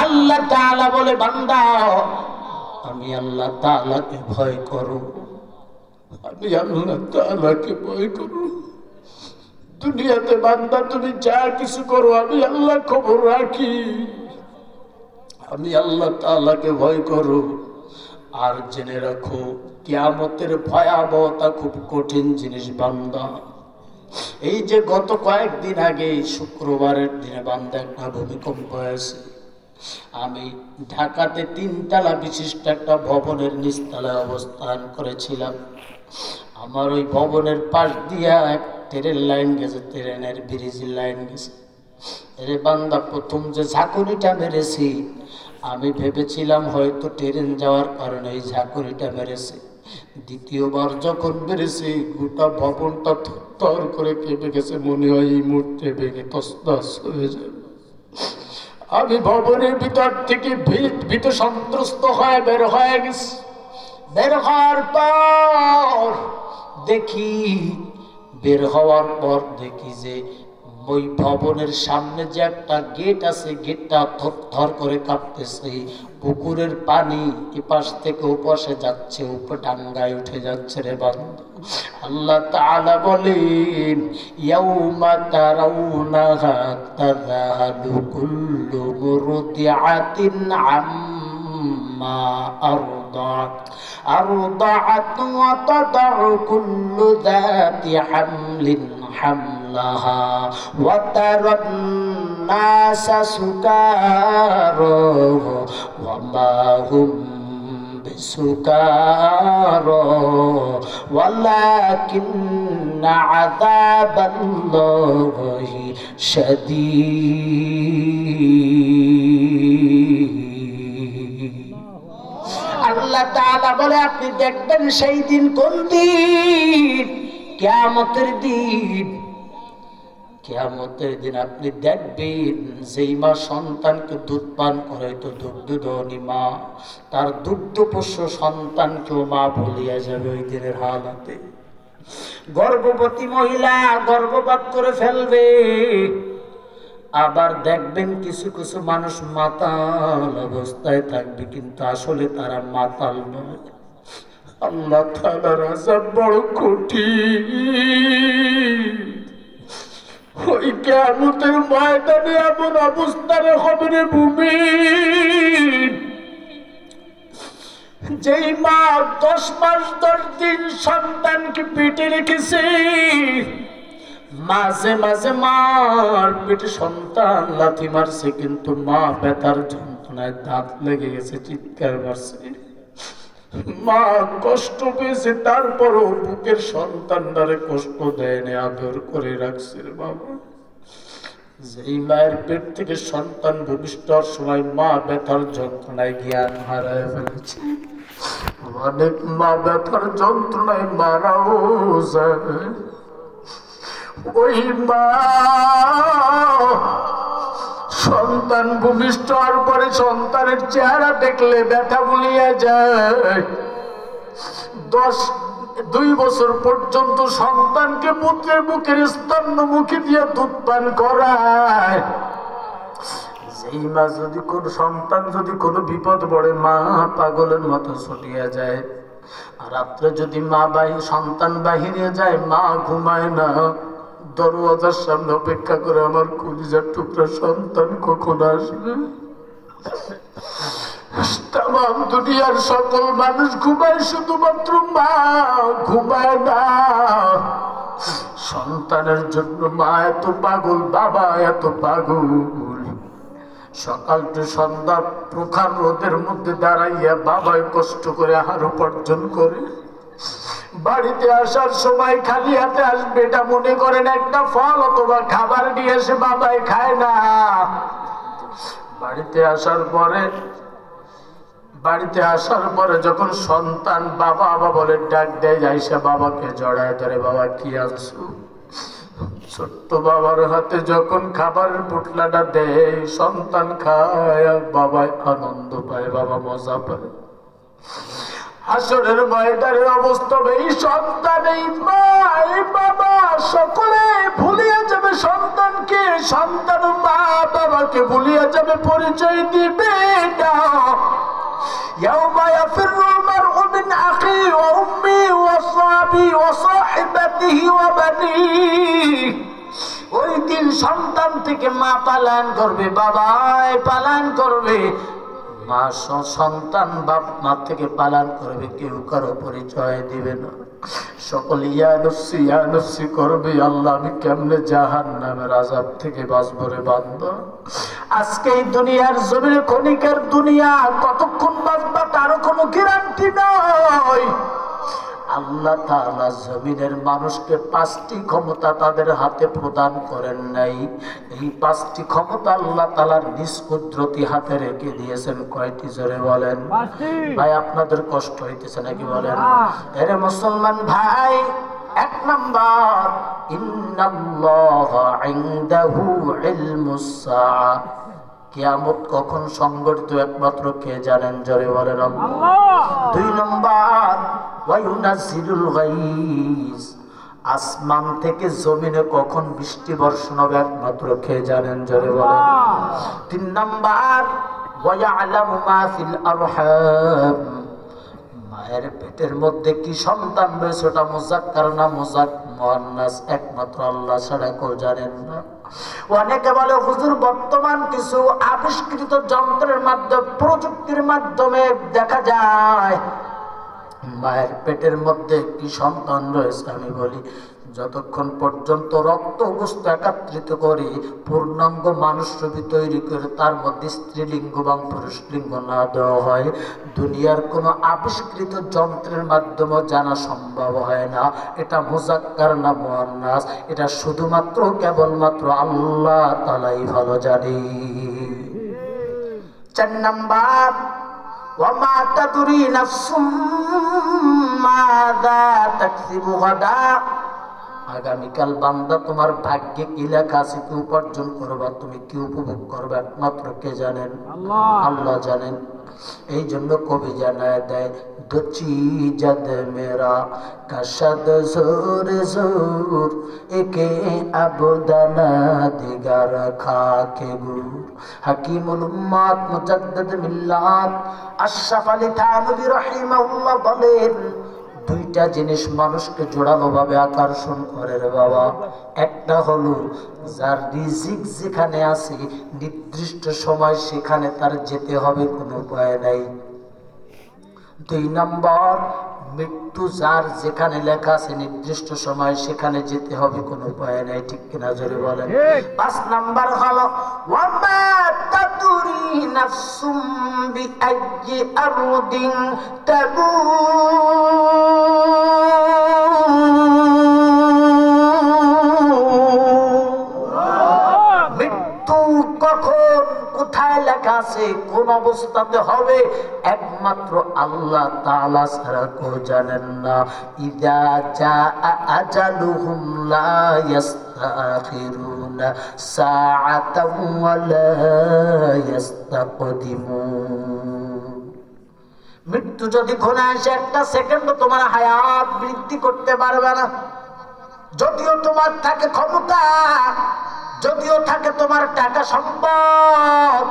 আল্লাহ তাআলা বলে, বান্দা আমি আল্লাহ তাআলাকে ভয় করো, আমি আল্লাহ তাআলাকে ভয় করো। দুনিয়াতে বান্দা তুমি যা কিছু করো আমি আল্লাহ খবর রাখি, আমি আল্লাহ তাআলাকে ভয় করো। আর জেনে রাখো কিয়ামতের ভয়াবহতা খুব কঠিন জিনিস বান্দা। এই যে গত কয়েকদিন আগে শুক্রবারের দিনে বান্দা একটা ভূমিকম্প হয়েছে। আমি ঢাকাতে 3 তলা বিশিষ্ট একটা ভবনের নিচতলায় অবস্থান করেছিলাম। আমার ওই ভবনের পাশ দিয়া এক ট্রেনের লাইন গেছে, ট্রেনের ব্রিজের লাইন গেছে। এরে বান্দা, প্রথম যে ঝাঁকুনিটা মেরেছি আমি ভেবেছিলাম হয়তো ট্রেন যাওয়ার কারণে এই ঝাঁকুনিটা মেরেছে। দ্বিতীয়বার যখন মেরেছে গোটা ভবনটা থরথর করে কেঁপে গেছে, মনে হয় এই মুহূর্তে ভেঙে তছনছ হয়ে যাবে। আমি ভবনের ভিতর থেকে ভীত সন্ত্রস্ত হয়ে বের হয়ে গেছি। বের হওয়ার পর দেখি যে ওই ভবনের সামনে যে একটা গেট আছে, গেটটা থরথর করে কাঁপতেছে। পুকুরের পানি এপাশ থেকে ওপাশে যাচ্ছে, উপর ডাঙ্গায় উঠে যাচ্ছে রে বান্দা। আল্লাহ তাআলা বলেন, ইয়াউমা তারাউনাহা তাযাহালু কুল্লু মুরদিআতিন আম্মা আরদাআত ওয়া তাদাউ কুল্লু যাতি হামলিন হামলাহা ওয়া তারান নাসা সুকারা ওয়া মা হুম বিসুকারা ওয়ালাকিন্না আযাবাল্লাহি শাদীদ। আল্লাহ তাআলা বলে, আপনি দেখবেন সেই দিন কোন দিন? কিয়ামতের দিন। কিয়ামতের দিন আপনি দেখবেন যেই মা সন্তানকে দুধ পান করাইতো, দুগ্ধদায়িনী মা, তার দুগ্ধপোষ্য সন্তানকেও মা ভুলিয়া যাবে ওই দিনের হালাতে। গর্ভবতী মহিলা গর্ভপাত করে ফেলবে। আবার দেখবেন কিছু কিছু মানুষ মাতাল অবস্থায় থাকবে, কিন্তু আসলে তারা মাতাল নয়। আল্লাহ তাআলার আযাব বড় কঠিন। ওই কিয়ামতের ময়দানে এমন অবস্থানে হবে রে মুমিন, যেই মা 10 মাস 10 দিন সন্তানকে পেটে রেখেছে, মাঝে মাঝে মার পেটে সন্তান লাথি মারছে, কিন্তু মা ব্যথার যন্ত্রণায় দাঁত লেগে গেছে, চিৎকার মারছে। মা কষ্ট পেয়েছে, তারপরও বুকের সন্তানটারে কষ্ট দেয়নি, আদর করে রাখছে বাবা। যেই মায়ের পেট থেকে সন্তান ভূমিষ্ঠ হওয়ার সময় মা ব্যথার যন্ত্রণায় জ্ঞান হারায় ফেলেছে। অনেক মা ব্যথার যন্ত্রণায় মারাও যায়। ওই মা সন্তান ভূমিষ্ঠ হওয়ার পরে সন্তানের চেহারা দেখলে ব্যথা ভুলিয়ে যায়। 2 বছর পর্যন্ত সন্তানকে বুকের স্তন্যমুখী দিয়ে দুধ পান করায়। যেই মা যদি কোন সন্তান যদি কোনো বিপদ পড়ে, মা পাগলের মতো ছুটিয়া যায়। আর রাত্রে যদি মা সন্তান বাহিরে যায়, মা ঘুমায় না, দরওয়াজার সামনে অপেক্ষা করে আমার কলিজার টুকরা সন্তান কখন আসবে। তামাম দুনিয়ার সকল মানুষ ঘুমায়, শুধুমাত্র মা ঘুমায় না। সন্তানের জন্য মা এত পাগল, বাবা এত পাগল। সকাল টু সন্ধ্যা প্রখর রোদের মধ্যে দাঁড়াইয়া বাবাই কষ্ট করে আহার উপার্জন করে বাড়িতে আসার সময় খালি হাতে আসবে এটা মনে করেন একটা ফল অথবা খাবার নিয়ে এসে বাবাই খায় না। বাড়িতে আসার পরে যখন সন্তান বাবা বাবা বলে ডাক দেয়, আইসা বাবাকে জড়ায় ধরে, বাবা কি আনছো? ছোট্ট বাবার হাতে যখন খাবারের পুটলাটা দেয়, সন্তান খায়, বাবা আনন্দ পায়, বাবা মজা পায়। হাসরের ময়দানের অবস্থা এই সন্তান, এই মা, এই বাবা সকলে ভুলিয়া যাবে সন্তানকে, সন্তান মা বাবাকে ভুলিয়া যাবে, পরিচয় দিবে না। ইয়াউমা ইয়াফিরুল মার'উ মিন আখিহি ওয়া উম্মিহি ওয়া সাহিবিহি ওয়া সাহিবাতিহি ওয়া বানিহি। ওই দিন সন্তান থেকে মা পালায়ন করবে, বাবাই পালায়ন করবে, মা সন্তান বাপ মা থেকে পালন করবে, কেউ কারো পরিচয় দিবে না। সকল ইয়া নফসি করবে, আল্লাহ আমি কেমনে জাহান্নামের আযাব থেকে বাঁচবো রে বান্দা। আজকে এই দুনিয়ার জমিনে ক্ষণিকের দুনিয়া, কতক্ষণ বাঁচবা তারও কোনো গ্যারান্টি নয়। আল্লাহ তাআলা জমিনের মানুষকে 5টি ক্ষমতা তাদের হাতে প্রদান করেন নাই। এই 5টি ক্ষমতা আল্লাহ তাআলার নিজ কুদরতি হাতে রেখে দিয়েছেন। কয়টি জোরে বলেন? ভাই আপনাদের কষ্ট হইতেছে নাকি বলেন? আরে মুসলমান ভাই, 1 নাম্বার, ইন্নাল্লাহা ইনদাহু ইলমুস সাআ। কিয়ামত কখন সংঘটিত একমাত্র কে জানেন? জোরে বলেন আল্লাহ। 2 নাম্বার, ওয়ায়ুনাজিলুল গায়স। আসমান থেকে জমিনে কখন বৃষ্টি বর্ষণ হবে একমাত্র কে জানেন? জোরে বলেন। 3 নাম্বার, ওয়ায়ালামু মা ফিল আরহাম। মায়ের পেটের মধ্যে কি সন্তান রয়েছে, ওটা মুযাক্কার না মুয়ান্নাস, একমাত্র আল্লাহ ছাড়া কেউ জানেন না। অনেকে বলে হুজুর বর্তমান কিছু আবিষ্কৃত যন্ত্রের মাধ্যমে, প্রযুক্তির মাধ্যমে দেখা যায় মায়ের পেটের মধ্যে কি সন্তান রয়েছে। আমি বলি যতক্ষণ পর্যন্ত রক্ত বস্তু একত্রিত করে পূর্ণাঙ্গ মানুষ রূপী তৈরি করে তার মধ্যে স্ত্রীলিঙ্গ এবং পুরুষলিঙ্গ না দেওয়া হয়, দুনিয়ার কোনো আবিষ্কৃত যন্ত্রের মাধ্যমে জানা সম্ভব হয় না এটা মুযাক্কার না মুয়ান্নাস। এটা শুধুমাত্র কেবলমাত্র আল্লাহ তাআলাই ভালো জানে। 4 নাম্বার, ওয়ামা তাদরি নাফসুম মাযা তাকসিবু গাদা। আগামীকাল বান্দা তোমার ভাগ্যে কি লেখা আছে, কি উপার্জন করবা, তুমি কি উপভোগ করবে, একমাত্র কে জানেন? আল্লাহ জানেন। এই জন্য কবি জানায় দেয়, দুচি জদ মেরা কশদ জোর জোর একে আবদানা দিগার খাকে গুর। হাকিমুল উম্মাত মুজাদ্দিদ মিল্লাত আশরাফ আলী থানভী রাহিমাহুল্লাহ বলেন, 2টা জিনিস মানুষকে জোড়ালো ভাবে আকর্ষণ করে রে বাবা। একটা হলো যার রিজিক যেখানে আছে নির্দিষ্ট সময় সেখানে তার যেতে হবে, কোনো উপায় নাই। 2 নাম্বার, মৃত্যু যার যেখানে লেখা আছে নির্দিষ্ট সময় সেখানে যেতে হবে, কোনো উপায় নাই। ঠিক কিনা জোরে বলেন? 5 নাম্বার হলো ওয়ামা তাদরি নাফসুম বিআইয়ি আরদিন মৃত্যু কখন কোথায় লেখা আছে কোন অবস্থাতে হবে একমাত্র আল্লাহ তাআলা ছাড়া কেউ জানেন না। ইযা জাআ আজালুহুম লা ইস্তাখিরুনা সাআতাও ওয়া লা ইস্তাকদিমুন। মৃত্যু যদি ঘনায় আসে 1টা সেকেন্ড তোমার হায়াত বৃদ্ধি করতে পারবে না। যদিও তোমার থাকে ক্ষমতা, যদিও থাকে তোমার টাকা সম্পদ,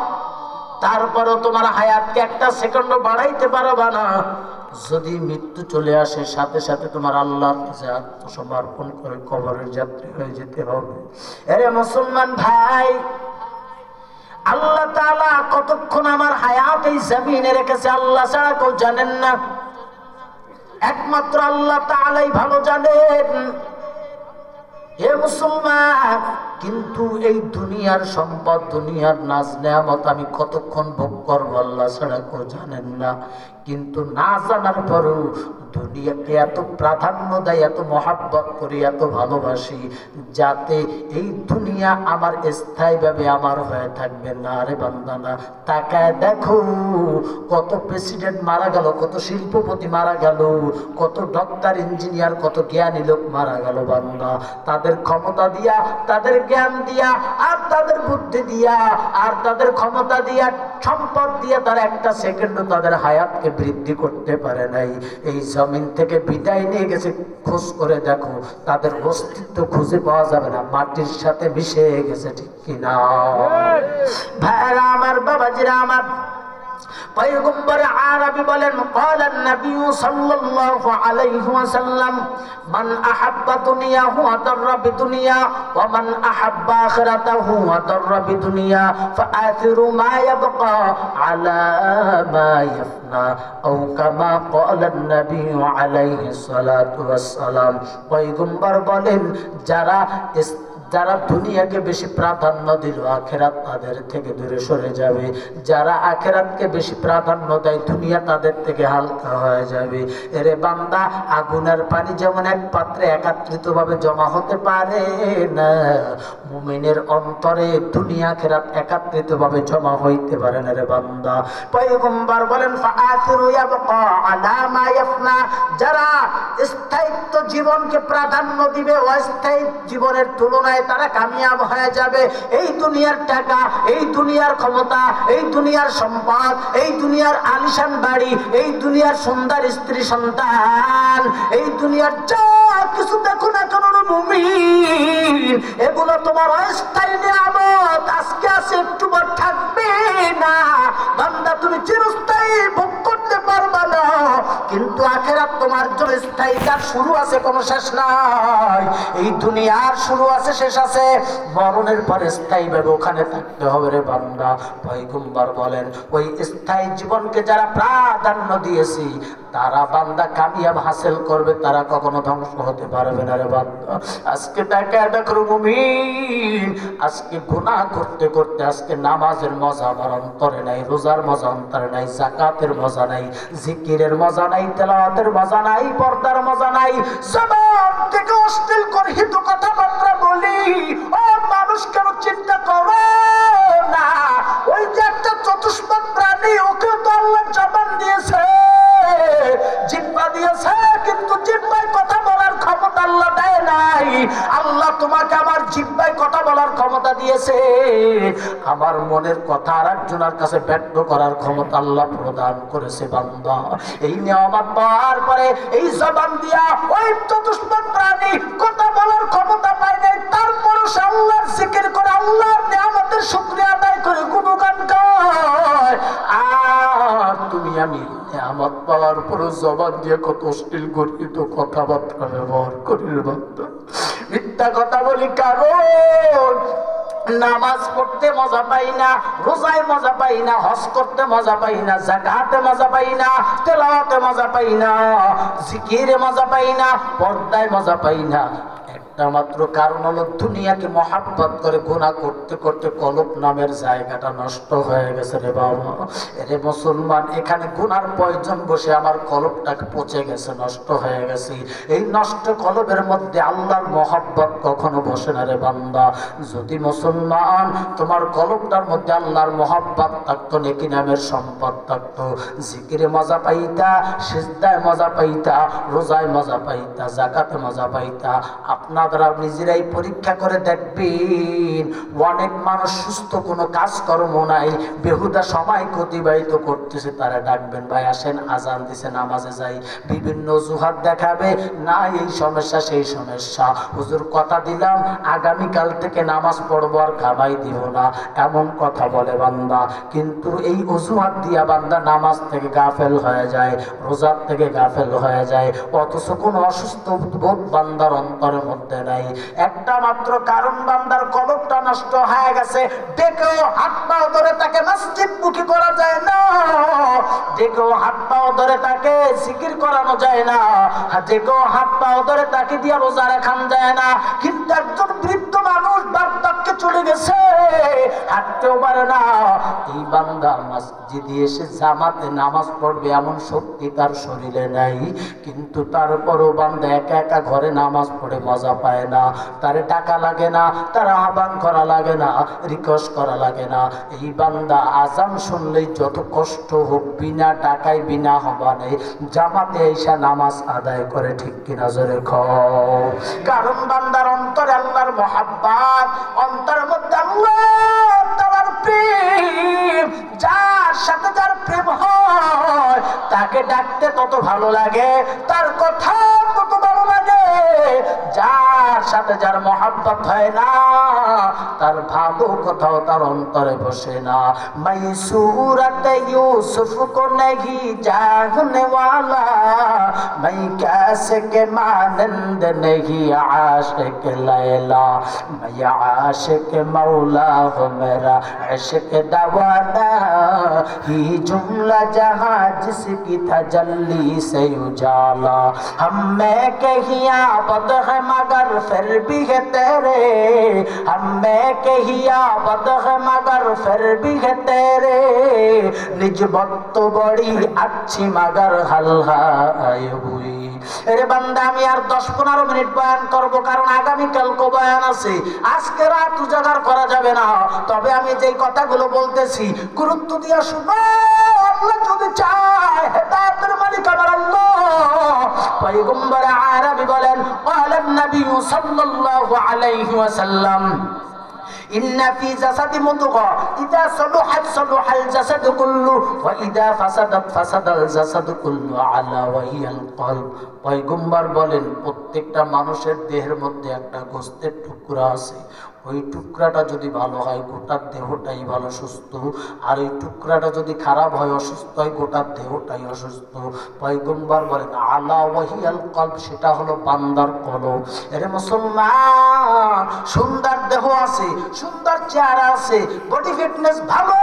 তারপরও তোমার হায়াতকে 1টা সেকেন্ড বাড়াইতে পারবে না। যদি মৃত্যু চলে আসে সাথে সাথে তোমার আল্লাহর কাছে আত্মসমর্পণ করে কবরের যাত্রী হয়ে যেতে হবে। আরে মুসলমান ভাই, আল্লাহ তাআলা কতক্ষণ আমার হায়াত এই জমিনে রেখেছে আল্লাহ ছাড়া কেউ জানেন না, একমাত্র আল্লাহ তাআলাই ভালো জানেন। হে মুসলমান, কিন্তু এই দুনিয়ার সম্পদ, দুনিয়ার নাজ নেয়ামত আমি কতক্ষণ ভোগ করবো আল্লাহ ছাড়া কেউ জানেন না। কিন্তু না জানার পরেও দুনিয়াকে এত প্রাধান্য দেয়, এত মহাব্বত করি, এত ভালোবাসি, যাতে এই দুনিয়া আমার স্থায়ীভাবে আমার হয়ে থাকবে না। রে বান্দা না, তাকায় দেখো কত প্রেসিডেন্ট মারা গেল, কত শিল্পপতি মারা গেল, কত ডক্টর ইঞ্জিনিয়ার, কত জ্ঞানী লোক মারা গেল বান্দা। তাদের ক্ষমতা দিয়া, তাদের জ্ঞান দিয়া, আর তাদের বুদ্ধি দিয়া, আর তাদের ক্ষমতা দিয়া, সম্পদ দিয়া তারা একটা সেকেন্ডও তাদের হায়াতকে বৃদ্ধি করতে পারে নাই। এই জমিন থেকে বিদায় নিয়ে গেছে, খোঁজ করে দেখো তাদের অস্তিত্ব খুঁজে পাওয়া যাবে না, মাটির সাথে মিশে গেছে। ঠিক কিনা ভাইরা আমার, বাবাজিরা আমার, পয়গম্বর আরবি বলেন ক্বালান নবী সাল্লাল্লাহু আলাইহি ওয়াসাল্লাম মান আহাব্বা দুনিয়াহু আদাররা বিদুনিয়া ওয়া মান আহাব্বা আখিরাতাহু আদাররা বিদুনিয়া ফাআথিরু মা ইয়াবকা আলা মা ইয়াফনা আও কামা ক্বালান নবী আলাইহি সালাতু ওয়াসসালাম। পয়গম্বর বলেন যারা দুনিয়াকে বেশি প্রাধান্য দিল, আখেরাত তাদের থেকে দূরে সরে যাবে। যারা আখেরাতকে বেশি প্রাধান্য দেয়, দুনিয়া তাদের থেকে হালকা হয়ে যাবে। এরে বান্দা, আগুনের পানি যেমন এক পাত্রে একত্রিতভাবে জমা হতে পারে না, মুমিনের অন্তরে দুনিয়া আখেরাত একত্রিতভাবে জমা হইতে পারে না। রে বান্দা, পয়গম্বর বলেন ফাআথিরু ইয়াবকা আলা মা ইয়াফনা, যারা স্থায়িত্ব জীবনকে প্রাধান্য দিবে, অস্থায়ী জীবনের তুলনায় তারা কামিয়াব হয়ে যাবে। এই দুনিয়ার টাকা, এই দুনিয়ার ক্ষমতা, এই দুনিয়ার সম্পদ, এই দুনিয়ার আলিশান বাড়ি, এই দুনিয়ার সুন্দর স্ত্রী সন্তান, এই দুনিয়ার যা কিছু দেখো না কেন মুমিন, এগুলো তোমার অস্থায়ী নিয়ামত, আজকে আছে একটু পর থাকবে না। বান্দা, তুমি চিরস্থায়ী ভোগ করতে পারবা না, কিন্তু আখিরাত তোমার জন্য স্থায়ী, যার শুরু আছে কোনো শেষ নাই। এই দুনিয়ার শুরু আছে, শেষ আছে, মরণের পরে স্থায়ীভাবে ওখানে থাকতে হবে। রে বান্দা, পয়গম্বর বলেন ওই স্থায়ী জীবনকে যারা প্রাধান্য দিয়েছি তারা বান্দা কামিয়াব হাসিল করবে, তারা কখনো ধ্বংস হতে পারবে না। রে বান্দা, আজকে দেখো মুমিন, আজকে গুনাহ করতে করতে আজকে নামাজের মজা আমার অন্তরে নাই, রোজার মজা অন্তরে নাই, যাকাতের মজা নাই, জিকিরের মজা নাই, তেলাওয়াতের মজা নাই, পর্দার মজা নাই, জবান থেকে অশ্লীল গর্হিত কথাবার্তা বলি। ও মানুষ, কেন চিন্তা করো না, ওই যে একটা চতুষ্পদ প্রাণী, ওকে তো আল্লাহ জবান দিয়েছে, জিহ্বা দিয়েছে, কিন্তু জিহ্বায় কথা বলার ক্ষমতা আল্লাহ দেয় নাই। আল্লাহ তোমাকে আমার জিহ্বায় কথা বলার ক্ষমতা দিয়েছে, আমার মনের কথা আর একজনের কাছে ব্যক্ত করার ক্ষমতা আল্লাহ প্রদান করেছে। বান্দা, এই নিয়ামত পাওয়ার পরে এই জবান দিয়া ওই চতুষ্পদ প্রাণী কথা বলার ক্ষমতা পায় নাই, তারপরও সে আল্লাহর জিকির করে, আল্লাহর নিয়ামতের শুকরিয়া আদায় করে, গুণগান গায়। আর তুমি আমি নিয়ামত পাওয়ার পরও জবান দিয়ে কত অশ্লীল গর্হিত কথাবার্তা ব্যবহার করি। বান্দা, মিথ্যা কথা বলি, কারণ নামাজ পড়তে মজা পাই না, রোজায় মজা পাই না, হজ করতে মজা পাই না, যাকাতে মজা পাই না, তেলাওয়াতে মজা পাই না, জিকিরে মজা পাই না, পর্দায় মজা পাই না। একটা মাত্র কারণ হলো দুনিয়াকে মহাব্বত করে গুনাহ করতে করতে কলব নামের জায়গাটা নষ্ট হয়ে গেছে। রে বাবা, রে মুসলমান, এখানে গুনার পয়জন বসে আমার কলবটাকে পচে গেছে, নষ্ট হয়ে গেছে। এই নষ্ট কলবের মধ্যে আল্লাহর মহাব্বত কখনো বসে না। রে বান্দা, যদি মুসলমান তোমার কলবটার মধ্যে আল্লাহর মহাব্বত থাকতো, নেকি নামের সম্পদ থাকতো, জিকিরে মজা পাইতা, সিজদায় মজা পাইতা, রোজায় মজা পাইতা, যাকাতে মজা পাইতা। আপনারা নিজেরাই পরীক্ষা করে দেখবেন, অনেক মানুষ সুস্থ কোনো কাজকর্ম নাই, বেহুদা সময় অতিবাহিত করতেছে, তারা ডাকবেন, ভাই আসেন, আজান দিছে, নামাজে যাই, বিভিন্ন অজুহাত দেখাবে, না এই সমস্যা সেই সমস্যা, হুজুর কথা দিলাম আগামীকাল থেকে নামাজ পড়বো আর খাবাই দিব না, এমন কথা বলে বান্দা। কিন্তু এই অজুহাত দিয়া বান্দা নামাজ থেকে গাফেল হয়ে যায়, রোজার থেকে গাফেল হয়ে যায়, অথচ কোনো অসুস্থ বোধ বান্দার অন্তরের মধ্যে নাই। একটা মাত্র কারণ, বান্দার কলবটা নষ্ট হয়ে গেছে। ডেকেও হাত পাও ধরে তাকে মসজিদমুখী করা যায় না, ডেকেও হাত পাও ধরে তাকে জিকির করানো যায় না, ডেকেও হাত পাও ধরে তাকে দিয়ে রোজা রাখান যায় না। কিন্তু একজন বৃদ্ধ মানুষ বার্তা চলে গেছে, হাঁটতেও পারে না। এই বান্দা মসজিদে এসে জামাতে নামাজ পড়বে এমন শক্তি তার শরীরে নাই, কিন্তু তারপরও বান্দা একা একা ঘরে নামাজ পড়ে মজা পায় না। তার টাকা লাগে না, তার আহ্বান করা লাগে না, রিকোয়েস্ট করা লাগে না। এই বান্দা আজান শুনলেই যত কষ্ট হোক বিনা টাকায় বিনা হবানে জামাতে এসে নামাজ আদায় করে, ঠিক কিনা জোরে কও। কারণ বান্দার অন্তরে আল্লাহর মহাব্বত, অন্তরের মধ্যে আল্লাহ তাআলার প্রেম। যার সাথে যার প্রেম হয় তাকে ডাকতে তত ভালো লাগে, তার কথা তত ভালো লাগে। যার সাথে যার মহাব্বত হয় না তার ভালো কথাও তার অন্তরে বসে না। মাই सूरत यूसुफ को नहीं जानने वाला, मैं कैसे के मानंद नहीं आशिक लैला, मैं आशिक मौला हो मेरा इश्क दवाना, ही जुमला जहां जिसकी तजल्ली से उजाला। हम में कहीं आबद है मगर फिर भी है तेरे, हम में कहीं आबद है मगर फिर भी है तेरे, निजबत तो बड़ी अच्छी मगर हल्हाए हुई। এরে বান্দা আমি আর 10-15 মিনিট বয়ান করব, কারণ আগামী কালকে বয়ান আছে। আজকে রাত উজাগার করা যাবে না, তবে আমি যেই কথাগুলো বলতেছি গুরুত্ব দিয়ে শুনো। আল্লাহ যদি চায়, হেদায়েতের মালিক আমার আল্লাহ। পয়গম্বর আরবি বলেন, ক্বালান নবী সাল্লাল্লাহু আলাইহি ওয়াসাল্লাম, إن في جسد مضغة إذا صلحت صلح الجسد كله وإذا فسدت فسد الجسد كله ألا وهي القلب। পয়গম্বর বলেন, প্রত্যেকটা মানুষের দেহের মধ্যে একটা গোশতের টুকরা আছে, ওই টুকরাটা যদি ভালো হয় গোটা দেহটাই ভালো সুস্থ, আর ওই টুকরাটা যদি খারাপ হয় অসুস্থ হয় গোটা দেহটাই অসুস্থ। পয়গম্বর বলেন আলা ওয়াহিয়াল কলব, সেটা হলো বান্দার কলব। এর মুসলমান, সুন্দর দেহ আছে, সুন্দর চেহারা আছে, বডি ফিটনেস ভালো,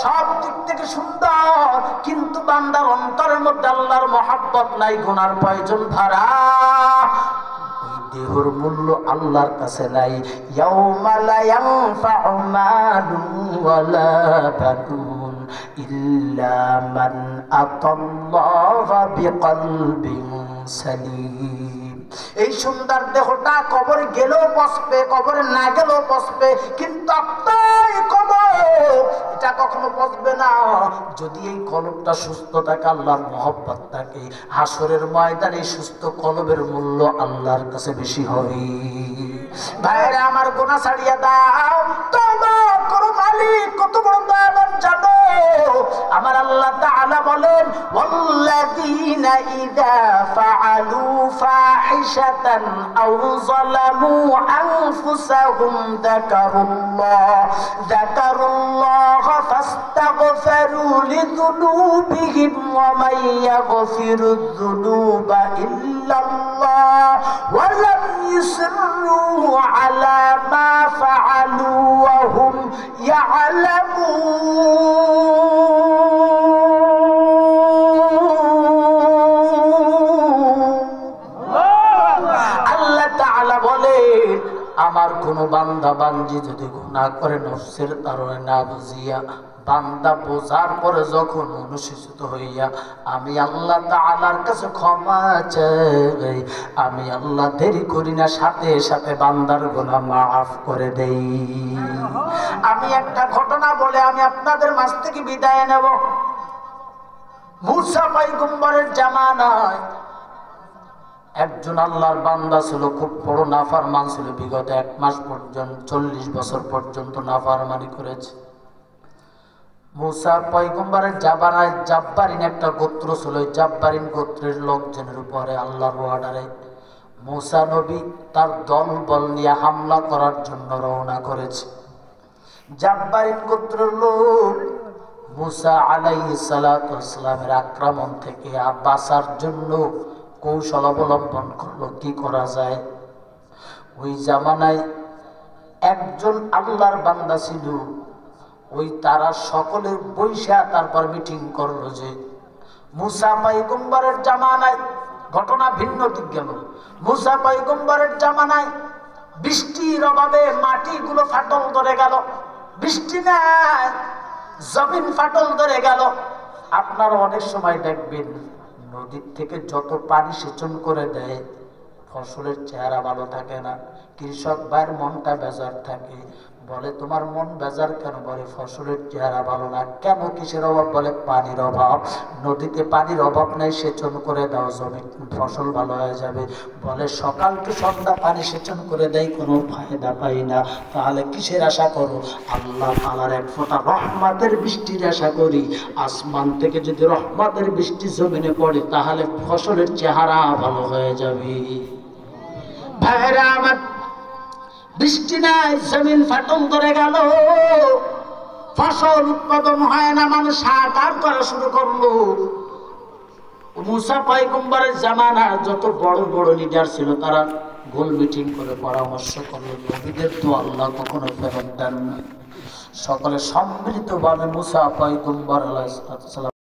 সব দিক থেকে সুন্দর, কিন্তু বান্দার অন্তরের মধ্যে আল্লাহর মহব্বত নাই, গুনার প্রয়োজন ভরা। দেহর মূল্য আল্লাহর কাছে নাই। ইয়াউমা লা ইয়ানফাউ মালুন ওয়ালা বানুন ইল্লা মান আতাল্লাহা বিকলবিন সালিম। এই সুন্দর দেহটা কবরে গেলেও পচবে, কবরে না গেলেও পচবে, কিন্তু আপনার কবর এটা কখনো পচবে না যদি এই কলবটা সুস্থ থাকে, আল্লাহর মহব্বত থাকে। হাসরের ময়দানে সুস্থ কলবের মূল্য আল্লাহর কাছে বেশি হবে। ভাইরা আমার, গুনাহ ছাড়িয়ে দাও, তওবা করো, মালিক কত বড় দয়াবান জানো। আমার আল্লাহ তাআলা বলেন, ওয়াল্লাযীনা ইযা ফাআলু ফাহিশাতান আও যালামু আনফুসাহুম যাকারুল্লাহ ফাস্তাগফিরু লিযুনুবিহিম ওয়া মান ইয়াগফিরুয যুনুবা ইল্লাল্লাহ ওয়া লাম ইউসিররু আলা মা ফাআলু ওয়া হুম আমার কোন বান্দা বান্দি যদি গুনাহ করে নফসের কারণে না বুঝিয়া, বান্দা বোঝার পরে যখন অনুশোচিত হইয়া আমি আল্লাহ তাআলার কাছে ক্ষমা চাই, আমি আল্লাহ দেরি করি না, সাথে সাথে বান্দার গুনাহ মাফ করে দেই। আমি একটা ঘটনা বলে আমি আপনাদের মাঝ থেকে বিদায় নেব। মুসা পয়গম্বরের জামানায় একজন আল্লাহর বান্দা ছিল, খুব বড় নাফরমান ছিল। বিগত 1 মাস পর্যন্ত 40 বছর পর্যন্ত নাফরমানি করেছে। মুসা পয়গম্বরের জামানায় জাব্বারিন একটা গোত্র ছিল। জাব্বারিন গোত্রের লোকজনের উপরে আল্লাহর অর্ডারে মুসা নবী তার দলবল নিয়ে হামলা করার জন্য রওনা করেছে। জাব্বারিন গোত্রের লোক মুসা আলাইহিস সালাতু ওয়াস সালামের আক্রমণ থেকে বাঁচার জন্য কৌশল অবলম্বন করলো। কি করা যায়? ওই জামানায় একজন আল্লাহর বান্দা ছিল, ওই তারা সকলে বৈশা তারপর মিটিং করলো যে মুসা পয়গম্বরের জামানায় ঘটনা ভিন্ন দিক গেল। মুসা পয়গম্বরের জামানায় বৃষ্টির অভাবে মাটিগুলো ফাটল ধরে গেল, বৃষ্টি নাই, জমিন ফাটল ধরে গেল। আপনারা অনেক সময় দেখবেন নদীর থেকে যত পানি সেচন করে দেয় ফসলের চেহারা ভালো থাকে না। কৃষক ভাইয়ের মনটা বেজার থাকে, বলে তোমার মন বেজার কেন? বলে ফসলের চেহারা ভালো না। কেন, কিসের অভাব? বলে পানির অভাব। নদীতে পানির অভাব নাই, সেচন করে দাও, জমি ফসল ভালো হয়ে যাবে। বলে সকাল টু সন্ধ্যা পানি সেচন করে দেয়, কোনো ফায়দা পাই না। তাহলে কিসের আশা করো? আল্লাহ তাআলার এক ফোঁটা রহমতের বৃষ্টির আশা করি। আসমান থেকে যদি রহমতের বৃষ্টি জমিনে পড়ে তাহলে ফসলের চেহারা ভালো হয়ে যাবে। ভাইরা আমার, বৃষ্টি নাই, জমিন ফাটল ধরে গেল, ফসল উৎপাদন হয় না, মানুষ হাহাকার করা শুরু করলো। মুসা পয়গম্বরের জামানার যত বড় বড় লিডার ছিল তারা গোল মিটিং করে পরামর্শ করলো, নবীদের তো আল্লাহ কখনো ফেরত দেন না। সকলে সম্মিলিতভাবে মুসা পয়গম্বর আলাইহিস সালাম